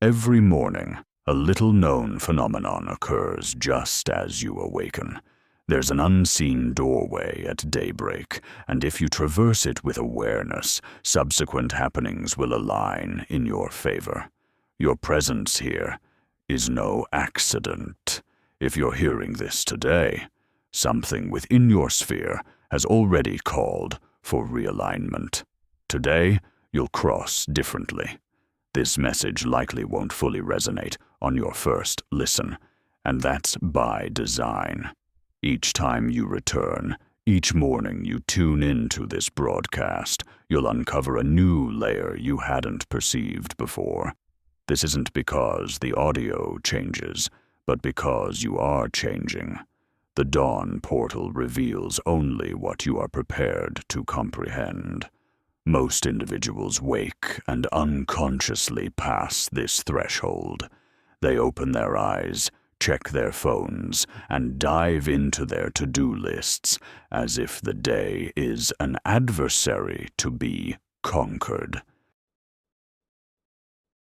Every morning, a little-known phenomenon occurs just as you awaken. There's an unseen doorway at daybreak, and if you traverse it with awareness, subsequent happenings will align in your favor. Your presence here is no accident. If you're hearing this today, something within your sphere has already called for realignment. Today, you'll cross differently. This message likely won't fully resonate on your first listen, and that's by design. Each time you return, each morning you tune into this broadcast, you'll uncover a new layer you hadn't perceived before. This isn't because the audio changes, but because you are changing. The dawn portal reveals only what you are prepared to comprehend. Most individuals wake and unconsciously pass this threshold. They open their eyes, check their phones, and dive into their to-do lists as if the day is an adversary to be conquered.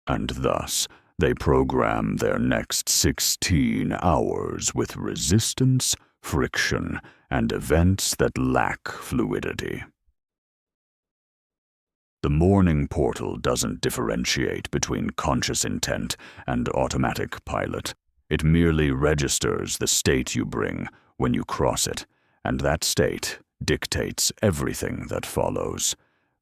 And thus, they program their next 16 hours with resistance, friction, and events that lack fluidity. The morning portal doesn't differentiate between conscious intent and automatic pilot. It merely registers the state you bring when you cross it, and that state dictates everything that follows.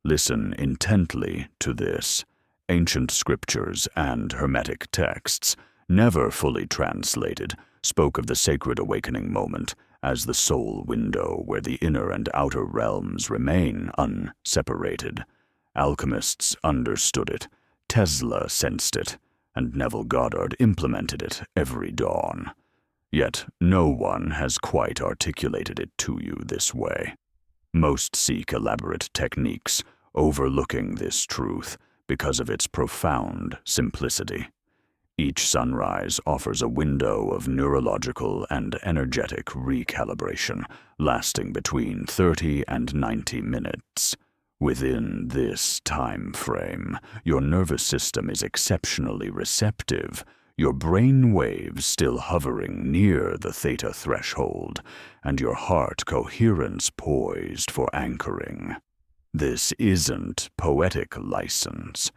Listen intently to this. Ancient scriptures and Hermetic texts, never fully translated, spoke of the sacred awakening moment as the sole window where the inner and outer realms remain unseparated. Alchemists understood it, Tesla sensed it, and Neville Goddard implemented it every dawn. Yet no one has quite articulated it to you this way. Most seek elaborate techniques, overlooking this truth because of its profound simplicity. Each sunrise offers a window of neurological and energetic recalibration, lasting between 30 and 90 minutes. Within this time frame, your nervous system is exceptionally receptive, your brain waves still hovering near the theta threshold, and your heart coherence poised for anchoring. This isn't poetic license.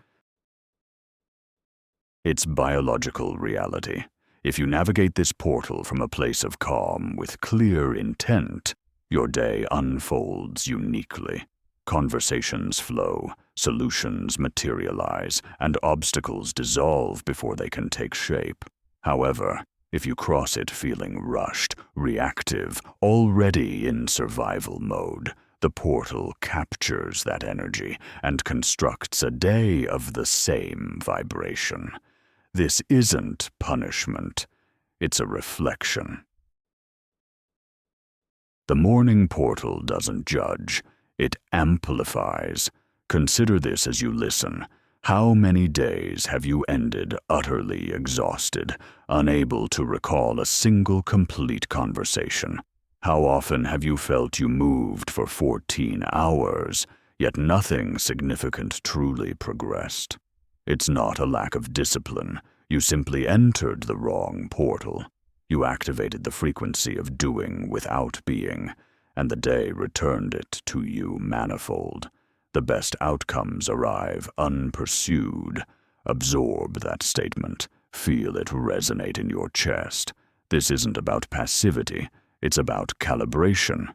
It's biological reality. If you navigate this portal from a place of calm with clear intent, your day unfolds uniquely. Conversations flow, solutions materialize, and obstacles dissolve before they can take shape. However, if you cross it feeling rushed, reactive, already in survival mode, the portal captures that energy and constructs a day of the same vibration. This isn't punishment, it's a reflection. The morning portal doesn't judge. It amplifies. Consider this as you listen. How many days have you ended utterly exhausted, unable to recall a single complete conversation? How often have you felt you moved for 14 hours, yet nothing significant truly progressed? It's not a lack of discipline. You simply entered the wrong portal. You activated the frequency of doing without being, and the day returned it to you manifold. The best outcomes arrive unpursued. Absorb that statement. Feel it resonate in your chest. This isn't about passivity, it's about calibration.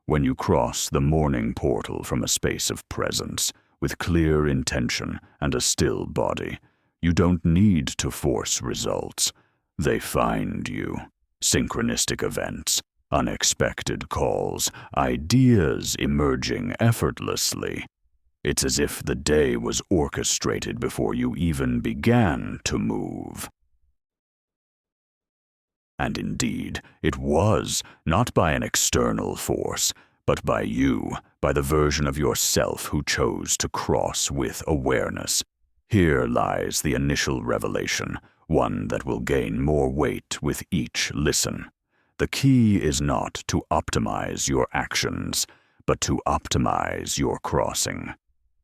When you cross the morning portal from a space of presence, with clear intention and a still body, you don't need to force results. They find you. Synchronistic events, unexpected calls, ideas emerging effortlessly. It's as if the day was orchestrated before you even began to move. And indeed, it was, not by an external force, but by you, by the version of yourself who chose to cross with awareness. Here lies the initial revelation, one that will gain more weight with each listen. The key is not to optimize your actions, but to optimize your crossing.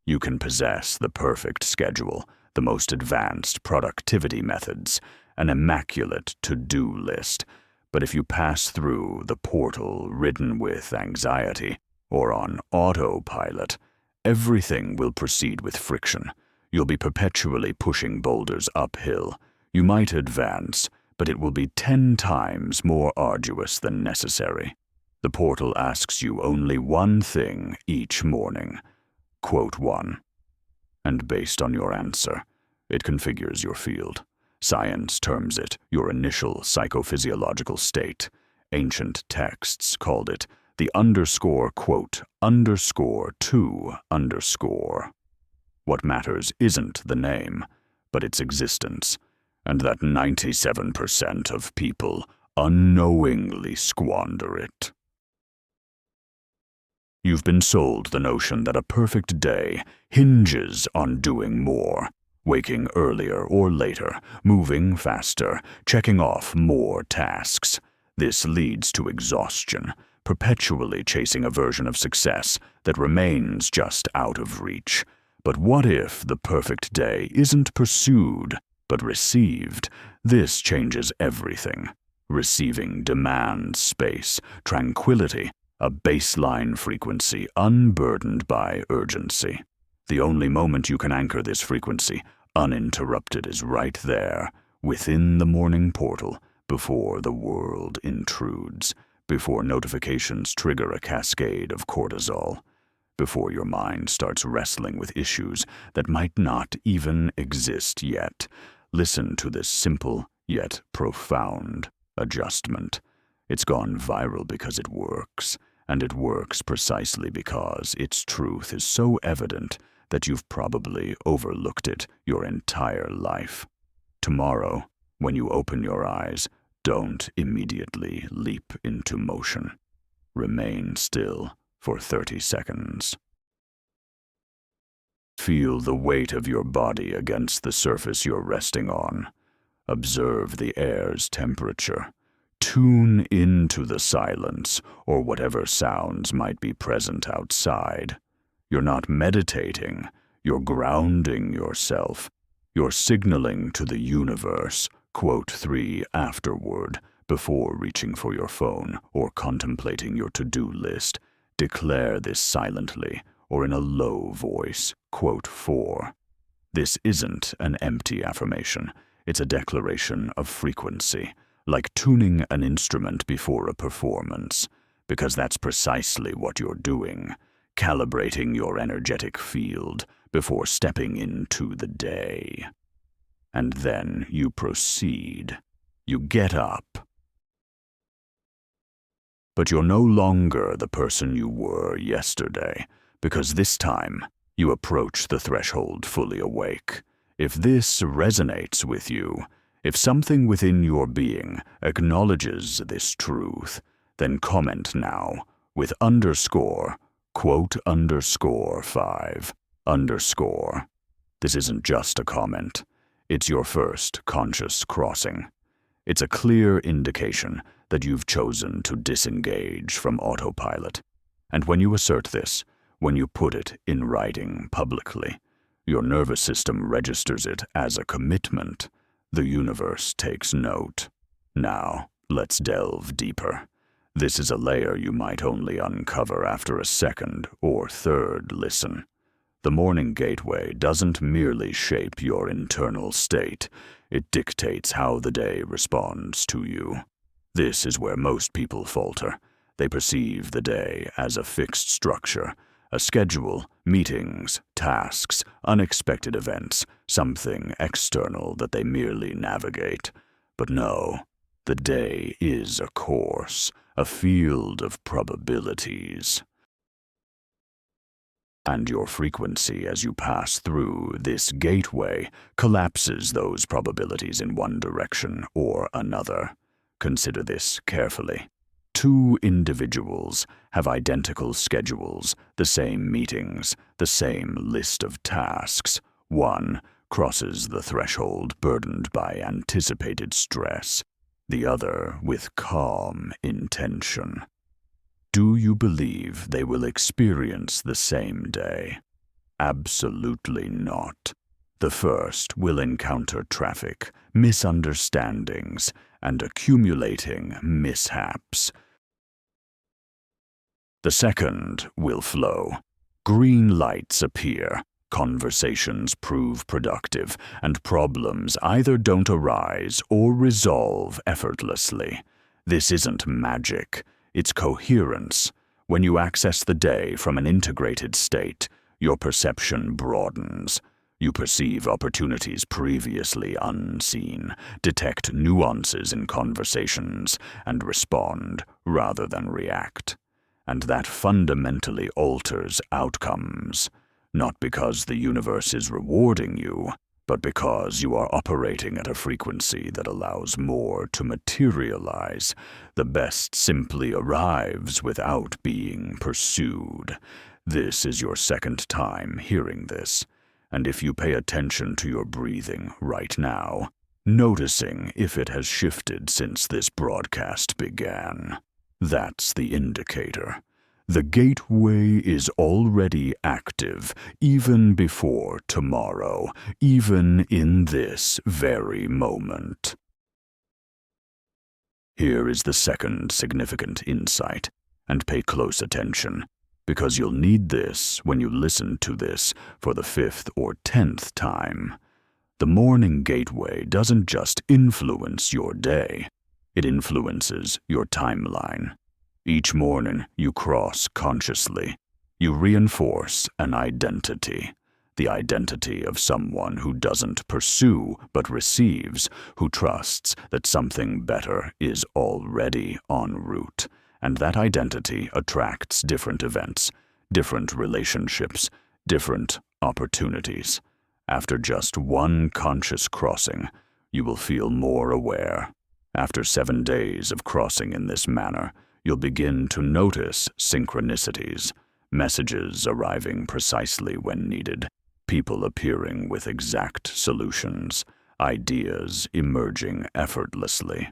You can possess the perfect schedule, the most advanced productivity methods, an immaculate to-do list. But if you pass through the portal ridden with anxiety or on autopilot, everything will proceed with friction. You'll be perpetually pushing boulders uphill. You might advance, but it will be 10 times more arduous than necessary. The portal asks you only one thing each morning. Quote 1. And based on your answer, it configures your field. Science terms it your initial psychophysiological state. Ancient texts called it the quote, _2_. What matters isn't the name, but its existence, and that 97% of people unknowingly squander it. You've been sold the notion that a perfect day hinges on doing more, waking earlier or later, moving faster, checking off more tasks. This leads to exhaustion, perpetually chasing a version of success that remains just out of reach. But what if the perfect day isn't pursued, but received? This changes everything. Receiving demands space, tranquility, a baseline frequency unburdened by urgency. The only moment you can anchor this frequency, uninterrupted, is right there, within the morning portal, before the world intrudes, before notifications trigger a cascade of cortisol, before your mind starts wrestling with issues that might not even exist yet. Listen to this simple yet profound adjustment. It's gone viral because it works, and it works precisely because its truth is so evident that you've probably overlooked it your entire life. Tomorrow, when you open your eyes, don't immediately leap into motion. Remain still for 30 seconds. Feel the weight of your body against the surface you're resting on. Observe the air's temperature. Tune into the silence or whatever sounds might be present outside. You're not meditating, you're grounding yourself. You're signaling to the universe, quote 3 afterward, before reaching for your phone or contemplating your to-do list. Declare this silently or in a low voice, quote 4. This isn't an empty affirmation. It's a declaration of frequency, like tuning an instrument before a performance, because that's precisely what you're doing, calibrating your energetic field before stepping into the day. And then you proceed. You get up. But you're no longer the person you were yesterday, because this time you approach the threshold fully awake. If this resonates with you, if something within your being acknowledges this truth, then comment now with quote _5 _. This isn't just a comment. It's your first conscious crossing. It's a clear indication that you've chosen to disengage from autopilot. And when you assert this, when you put it in writing publicly, your nervous system registers it as a commitment. The universe takes note. Now, let's delve deeper. This is a layer you might only uncover after a second or third listen. The morning gateway doesn't merely shape your internal state, it dictates how the day responds to you. This is where most people falter. They perceive the day as a fixed structure, a schedule, meetings, tasks, unexpected events, something external that they merely navigate. But no, the day is a course, a field of probabilities. And your frequency as you pass through this gateway collapses those probabilities in one direction or another. Consider this carefully. Two individuals have identical schedules, the same meetings, the same list of tasks. One crosses the threshold burdened by anticipated stress, the other with calm intention. Do you believe they will experience the same day? Absolutely not. The first will encounter traffic, misunderstandings, and accumulating mishaps. The second will flow. Green lights appear, conversations prove productive, and problems either don't arise or resolve effortlessly. This isn't magic, it's coherence. When you access the day from an integrated state, your perception broadens. You perceive opportunities previously unseen, detect nuances in conversations, and respond rather than react. And that fundamentally alters outcomes, not because the universe is rewarding you, but because you are operating at a frequency that allows more to materialize. The best simply arrives without being pursued. This is your second time hearing this, and if you pay attention to your breathing right now, noticing if it has shifted since this broadcast began, that's the indicator. The gateway is already active, even before tomorrow, even in this very moment. Here is the second significant insight, and pay close attention, because you'll need this when you listen to this for the 5th or 10th time. The morning gateway doesn't just influence your day, it influences your timeline. Each morning you cross consciously. You reinforce an identity, the identity of someone who doesn't pursue but receives, who trusts that something better is already en route. And that identity attracts different events, different relationships, different opportunities. After just one conscious crossing, you will feel more aware. After 7 days of crossing in this manner, you'll begin to notice synchronicities, messages arriving precisely when needed, people appearing with exact solutions, ideas emerging effortlessly.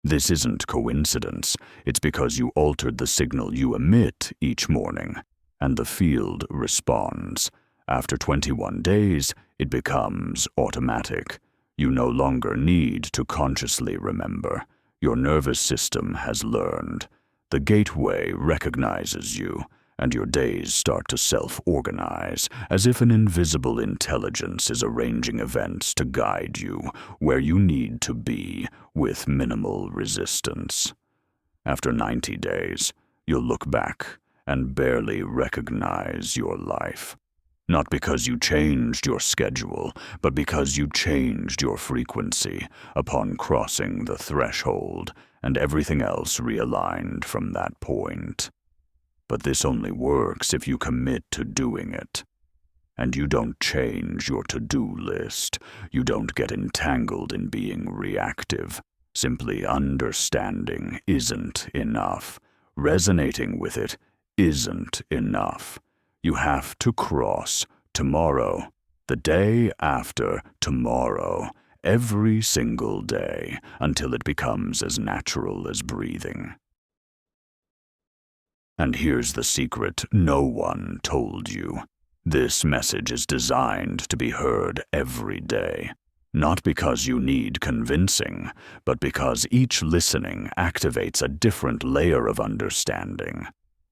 This isn't coincidence, it's because you altered the signal you emit each morning, and the field responds. After 21 days, it becomes automatic. You no longer need to consciously remember. Your nervous system has learned. The gateway recognizes you, and your days start to self-organize, as if an invisible intelligence is arranging events to guide you where you need to be with minimal resistance. After 90 days, you'll look back and barely recognize your life. Not because you changed your schedule, but because you changed your frequency upon crossing the threshold, and everything else realigned from that point. But this only works if you commit to doing it. And you don't change your to-do list. You don't get entangled in being reactive. Simply understanding isn't enough. Resonating with it isn't enough. You have to cross tomorrow, the day after tomorrow, every single day, until it becomes as natural as breathing. And here's the secret no one told you. This message is designed to be heard every day. Not because you need convincing, but because each listening activates a different layer of understanding.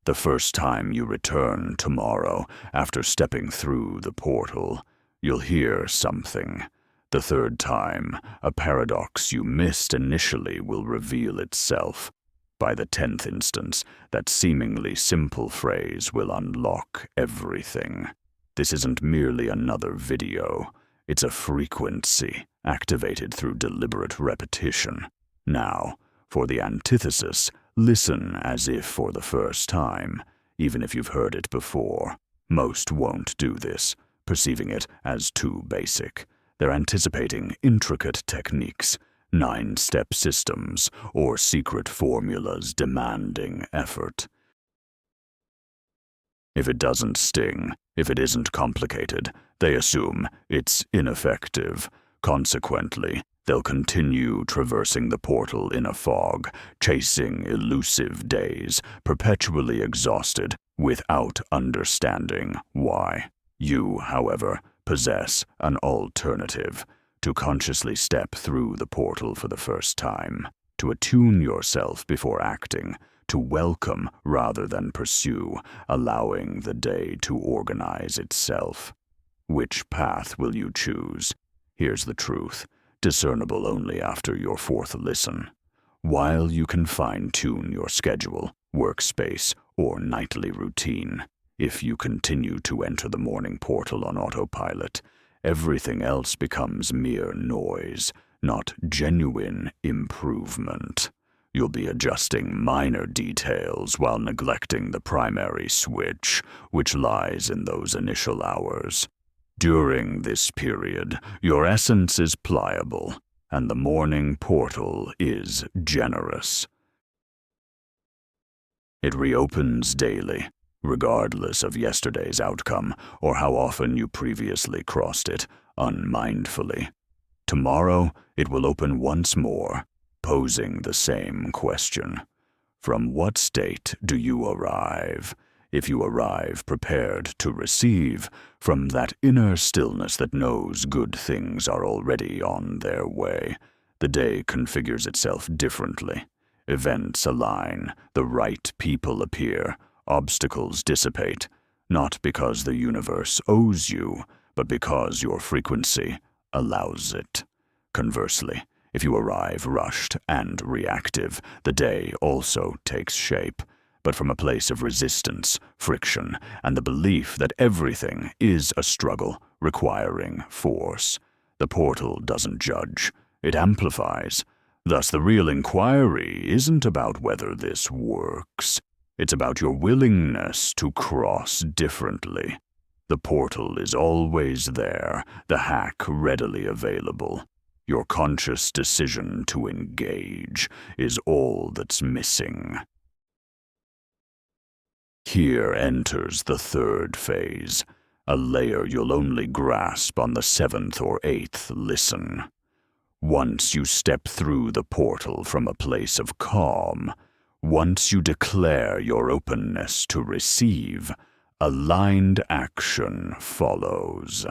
The first time you return tomorrow, after stepping through the portal, you'll hear something. The third time, a paradox you missed initially will reveal itself. By the 10th instance, that seemingly simple phrase will unlock everything. This isn't merely another video. It's a frequency, activated through deliberate repetition. Now, for the antithesis, listen as if for the first time, even if you've heard it before. Most won't do this, perceiving it as too basic. They're anticipating intricate techniques, 9-step systems, or secret formulas demanding effort. If it doesn't sting, if it isn't complicated, they assume it's ineffective. Consequently, they'll continue traversing the portal in a fog, chasing elusive days, perpetually exhausted, without understanding why. You, however, possess an alternative: to consciously step through the portal for the first time, to attune yourself before acting, to welcome rather than pursue, allowing the day to organize itself. Which path will you choose? Here's the truth, discernible only after your fourth listen. While you can fine-tune your schedule, workspace, or nightly routine, if you continue to enter the morning portal on autopilot, everything else becomes mere noise, not genuine improvement. You'll be adjusting minor details while neglecting the primary switch, which lies in those initial hours. During this period, your essence is pliable, and the morning portal is generous. It reopens daily, regardless of yesterday's outcome or how often you previously crossed it unmindfully. Tomorrow, it will open once more, posing the same question. From what state do you arrive? If you arrive prepared to receive, from that inner stillness that knows good things are already on their way, the day configures itself differently. Events align, the right people appear, obstacles dissipate, not because the universe owes you, but because your frequency allows it. Conversely, if you arrive rushed and reactive, the day also takes shape, but from a place of resistance, friction, and the belief that everything is a struggle requiring force. The portal doesn't judge, it amplifies. Thus, the real inquiry isn't about whether this works. It's about your willingness to cross differently. The portal is always there, the hack readily available. Your conscious decision to engage is all that's missing. Here enters the third phase, a layer you'll only grasp on the seventh or eighth listen. Once you step through the portal from a place of calm, once you declare your openness to receive, aligned action follows.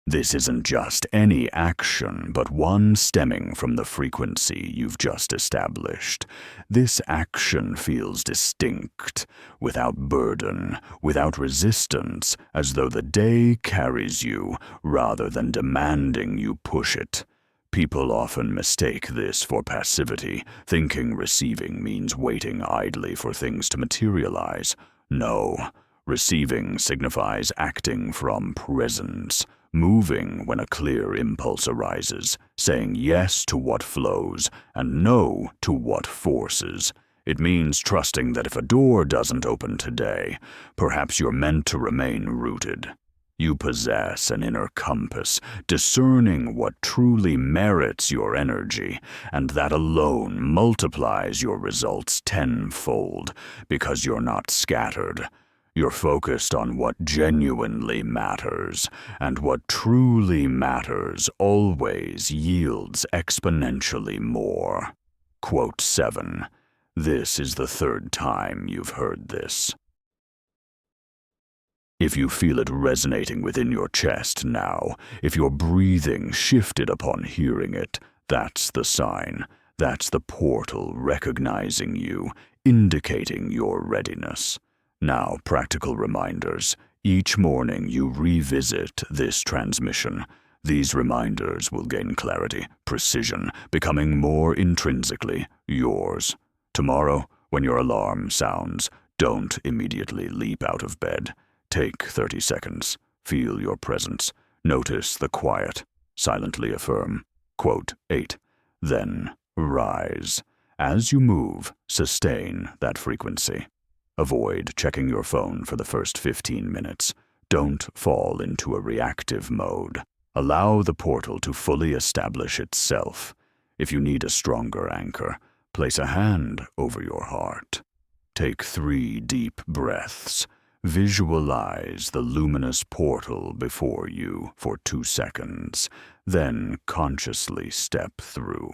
This isn't just any action, but one stemming from the frequency you've just established. This action feels distinct, without burden, without resistance, as though the day carries you rather than demanding you push it. People often mistake this for passivity, thinking receiving means waiting idly for things to materialize. No, receiving signifies acting from presence, moving when a clear impulse arises, saying yes to what flows and no to what forces. It means trusting that if a door doesn't open today, perhaps you're meant to remain rooted. You possess an inner compass, discerning what truly merits your energy, and that alone multiplies your results tenfold, because you're not scattered. You're focused on what genuinely matters, and what truly matters always yields exponentially more. Quote 7. This is the third time you've heard this. If you feel it resonating within your chest now, if your breathing shifted upon hearing it, that's the sign. That's the portal recognizing you, indicating your readiness. Now, practical reminders. Each morning you revisit this transmission. These reminders will gain clarity, precision, becoming more intrinsically yours. Tomorrow, when your alarm sounds, don't immediately leap out of bed. Take 30 seconds. Feel your presence. Notice the quiet. Silently affirm. Quote 8. Then rise. As you move, sustain that frequency. Avoid checking your phone for the first 15 minutes. Don't fall into a reactive mode. Allow the portal to fully establish itself. If you need a stronger anchor, place a hand over your heart. Take 3 deep breaths. Visualize the luminous portal before you for 2 seconds, then consciously step through.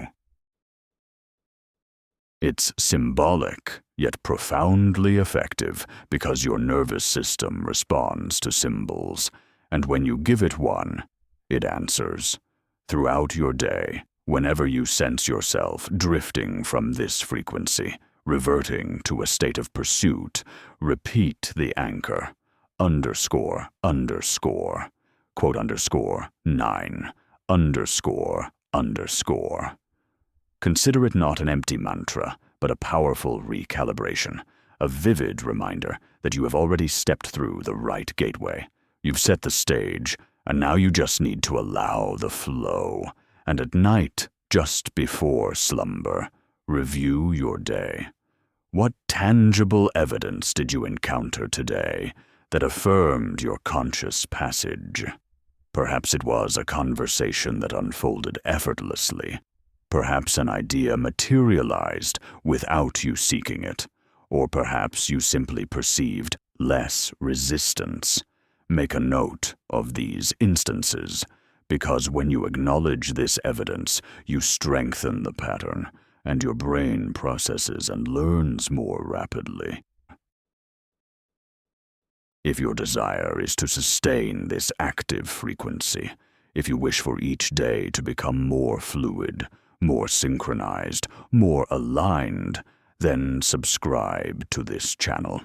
It's symbolic, yet profoundly effective because your nervous system responds to symbols, and when you give it one, it answers. Throughout your day, whenever you sense yourself drifting from this frequency, reverting to a state of pursuit, repeat the anchor, underscore, underscore, quote underscore, 9, underscore, underscore. Consider it not an empty mantra, but a powerful recalibration, a vivid reminder that you have already stepped through the right gateway. You've set the stage, and now you just need to allow the flow. And at night, just before slumber, review your day. What tangible evidence did you encounter today that affirmed your conscious passage? Perhaps it was a conversation that unfolded effortlessly. Perhaps an idea materialized without you seeking it. Or perhaps you simply perceived less resistance. Make a note of these instances, because when you acknowledge this evidence, you strengthen the pattern, and your brain processes and learns more rapidly. If your desire is to sustain this active frequency, if you wish for each day to become more fluid, more synchronized, more aligned, then subscribe to this channel.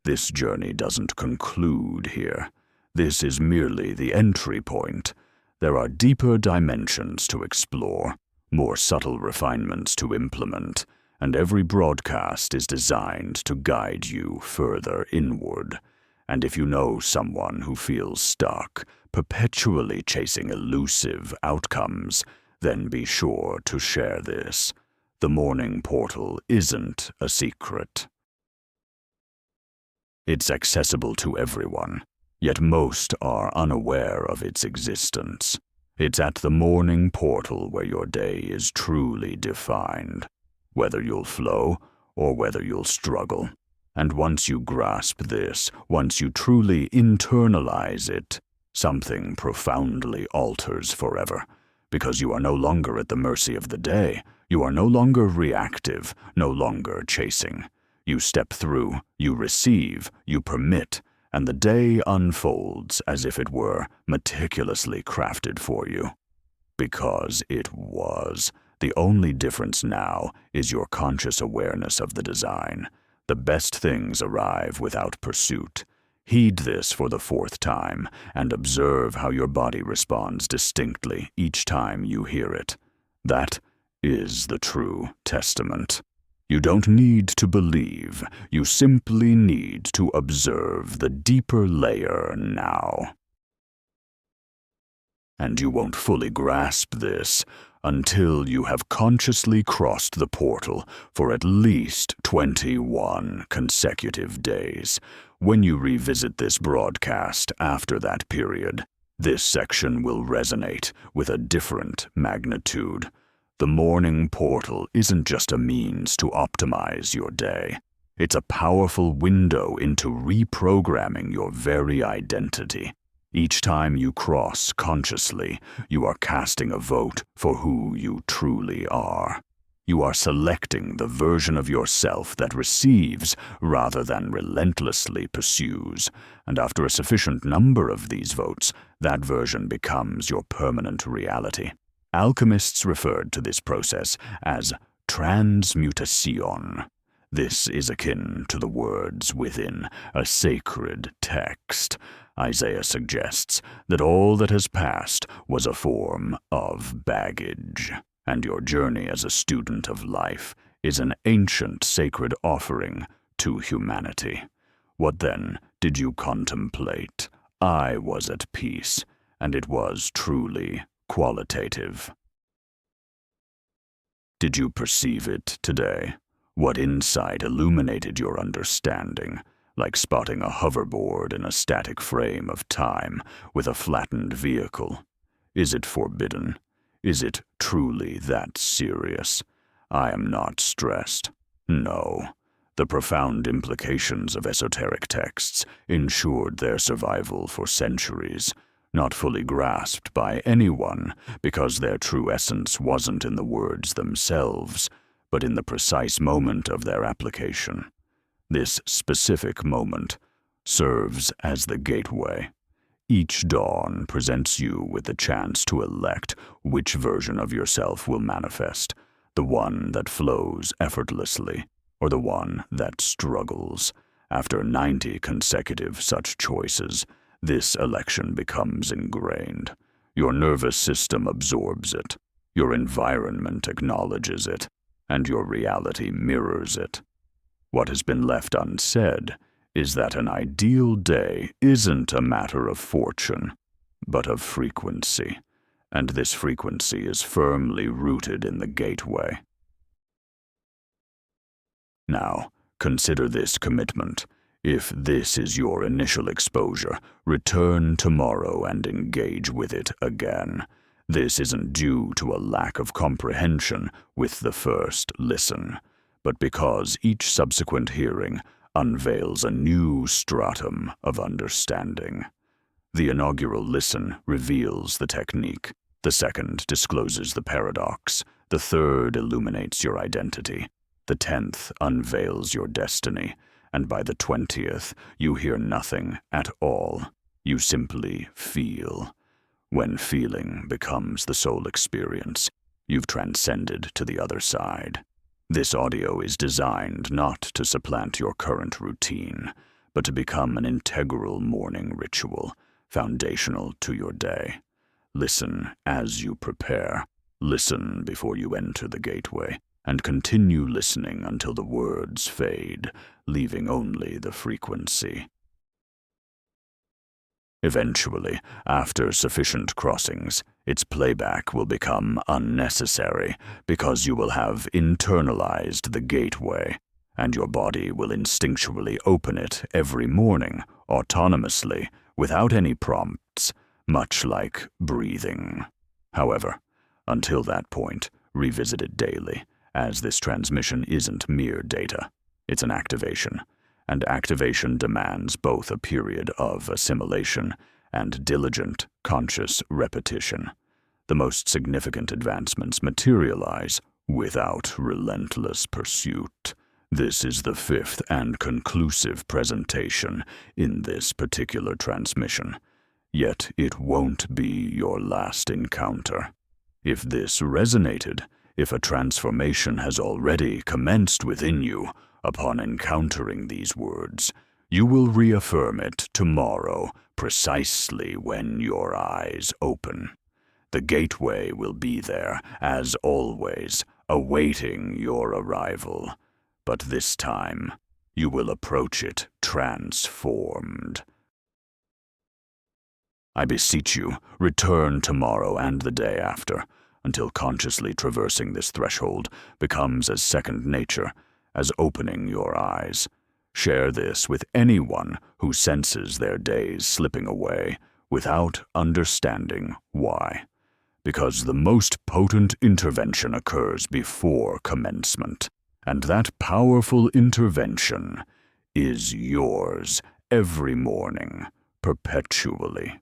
This journey doesn't conclude here. This is merely the entry point. There are deeper dimensions to explore, more subtle refinements to implement, and every broadcast is designed to guide you further inward. And if you know someone who feels stuck, perpetually chasing elusive outcomes, then be sure to share this. The morning portal isn't a secret. It's accessible to everyone, yet most are unaware of its existence. It's at the morning portal where your day is truly defined, whether you'll flow or whether you'll struggle. And once you grasp this, once you truly internalize it, something profoundly alters forever, because you are no longer at the mercy of the day. You are no longer reactive, no longer chasing. You step through, you receive, you permit, and the day unfolds as if it were meticulously crafted for you. Because it was. The only difference now is your conscious awareness of the design. The best things arrive without pursuit. Heed this for the 4th time, and observe how your body responds distinctly each time you hear it. That is the true testament. You don't need to believe, you simply need to observe the deeper layer now. And you won't fully grasp this until you have consciously crossed the portal for at least 21 consecutive days. When you revisit this broadcast after that period, this section will resonate with a different magnitude. The morning portal isn't just a means to optimize your day. It's a powerful window into reprogramming your very identity. Each time you cross consciously, you are casting a vote for who you truly are. You are selecting the version of yourself that receives rather than relentlessly pursues, and after a sufficient number of these votes, that version becomes your permanent reality. Alchemists referred to this process as transmutation. This is akin to the words within a sacred text. Isaiah suggests that all that has passed was a form of baggage, and your journey as a student of life is an ancient sacred offering to humanity. What then did you contemplate? I was at peace, and it was truly qualitative. Did you perceive it today? What insight illuminated your understanding, like spotting a hoverboard in a static frame of time with a flattened vehicle? Is it forbidden? Is it truly that serious? I am not stressed. No. The profound implications of esoteric texts ensured their survival for centuries, not fully grasped by anyone because their true essence wasn't in the words themselves, but in the precise moment of their application. This specific moment serves as the gateway. Each dawn presents you with the chance to elect which version of yourself will manifest, the one that flows effortlessly or the one that struggles. After 90 consecutive such choices, this election becomes ingrained. Your nervous system absorbs it, your environment acknowledges it, and your reality mirrors it. What has been left unsaid is that an ideal day isn't a matter of fortune, but of frequency, and this frequency is firmly rooted in the gateway. Now, consider this commitment. If this is your initial exposure, return tomorrow and engage with it again. This isn't due to a lack of comprehension with the first listen, but because each subsequent hearing unveils a new stratum of understanding. The inaugural listen reveals the technique, the second discloses the paradox, the third illuminates your identity, the 10th unveils your destiny, and by the 20th you hear nothing at all. You simply feel. When feeling becomes the sole experience, you've transcended to the other side. This audio is designed not to supplant your current routine, but to become an integral morning ritual, foundational to your day. Listen as you prepare. Listen before you enter the gateway, and continue listening until the words fade, leaving only the frequency. Eventually, after sufficient crossings, its playback will become unnecessary because you will have internalized the gateway, and your body will instinctually open it every morning, autonomously, without any prompts, much like breathing. However, until that point, revisit it daily, as this transmission isn't mere data, it's an activation. And activation demands both a period of assimilation and diligent, conscious repetition. The most significant advancements materialize without relentless pursuit. This is the 5th and conclusive presentation in this particular transmission, yet it won't be your last encounter. If this resonated, if a transformation has already commenced within you, upon encountering these words, you will reaffirm it tomorrow, precisely when your eyes open. The gateway will be there, as always, awaiting your arrival. But this time, you will approach it transformed. I beseech you, return tomorrow and the day after, until consciously traversing this threshold becomes as second nature as opening your eyes. Share this with anyone who senses their days slipping away without understanding why. Because the most potent intervention occurs before commencement, and that powerful intervention is yours every morning, perpetually.